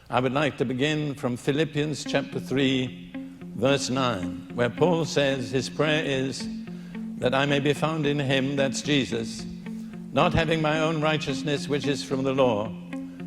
I would like to begin from Philippians chapter 3, verse 9, where Paul says his prayer is that I may be found in him, that's Jesus, not having my own righteousness which is from the law,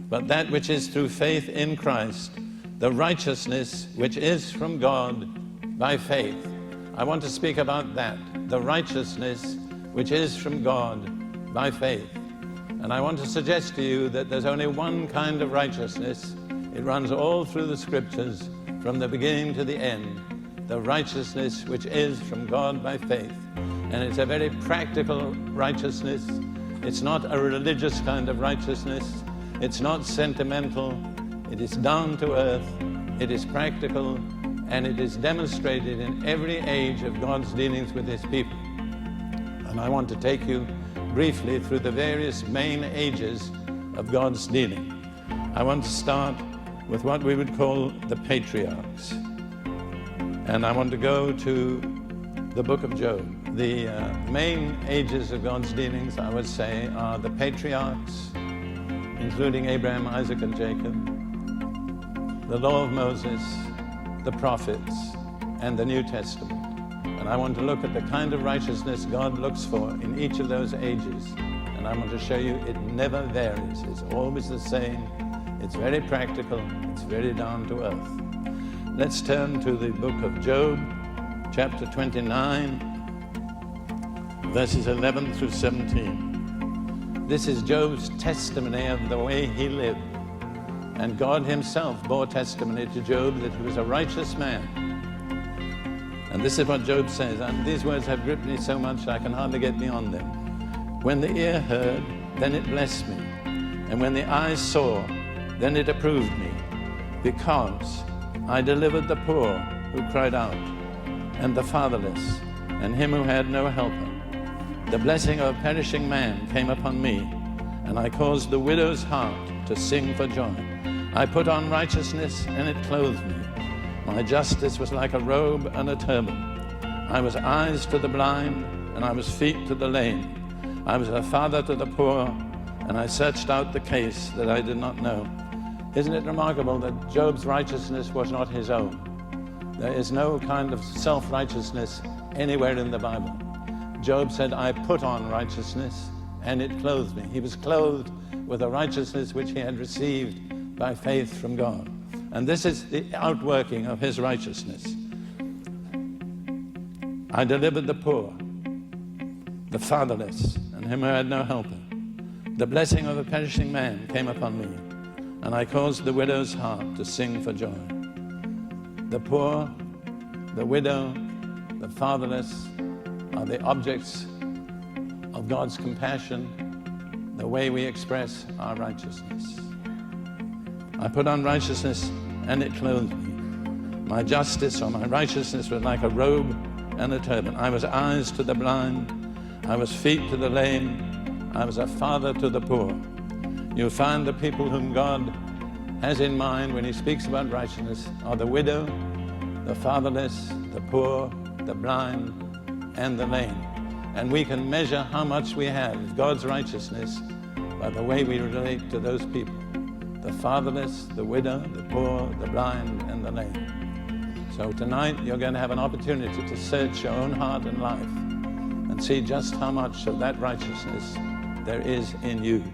but that which is through faith in Christ, the righteousness which is from God by faith. I want to speak about that, the righteousness which is from God by faith. And I want to suggest to you that there's only one kind of righteousness. It runs all through the scriptures from the beginning to the end, the righteousness which is from God by faith. And it's a very practical righteousness. It's not a religious kind of righteousness. It's not sentimental. It is down to earth. It is practical, and it is demonstrated in every age of God's dealings with his people. And I want to take you briefly through the various main ages of God's dealing. I want to start with what we would call the patriarchs. And I want to go to the book of Job. The main ages of God's dealings, I would say, are the patriarchs, including Abraham, Isaac, and Jacob, the law of Moses, the prophets, and the New Testament. And I want to look at the kind of righteousness God looks for in each of those ages. And I want to show you it never varies. It's always the same. It's very practical. It's very down to earth. Let's turn to the book of Job, chapter 29, verses 11 through 17. This is Job's testimony of the way he lived. And God himself bore testimony to Job that he was a righteous man. And this is what Job says, and these words have gripped me so much I can hardly get beyond them. When the ear heard, then it blessed me. And when the eyes saw, then it approved me. Because I delivered the poor who cried out, and the fatherless, and him who had no helper. The blessing of a perishing man came upon me, and I caused the widow's heart to sing for joy. I put on righteousness, and it clothed me. My justice was like a robe and a turban. I was eyes to the blind, and I was feet to the lame. I was a father to the poor, and I searched out the case that I did not know. Isn't it remarkable that Job's righteousness was not his own? There is no kind of self-righteousness anywhere in the Bible. Job said, I put on righteousness, and it clothed me. He was clothed with a righteousness which he had received by faith from God. And this is the outworking of his righteousness. I delivered the poor, the fatherless, and him who had no helper. The blessing of a perishing man came upon me, and I caused the widow's heart to sing for joy. The poor, the widow, the fatherless are the objects of God's compassion, the way we express our righteousness. I put on righteousness, and it clothed me. My justice or my righteousness was like a robe and a turban. I was eyes to the blind. I was feet to the lame. I was a father to the poor. You'll find the people whom God has in mind when he speaks about righteousness are the widow, the fatherless, the poor, the blind, and the lame. And we can measure how much we have God's righteousness by the way we relate to those people. The fatherless, the widow, the poor, the blind, and the lame. So tonight you're going to have an opportunity to search your own heart and life and see just how much of that righteousness there is in you.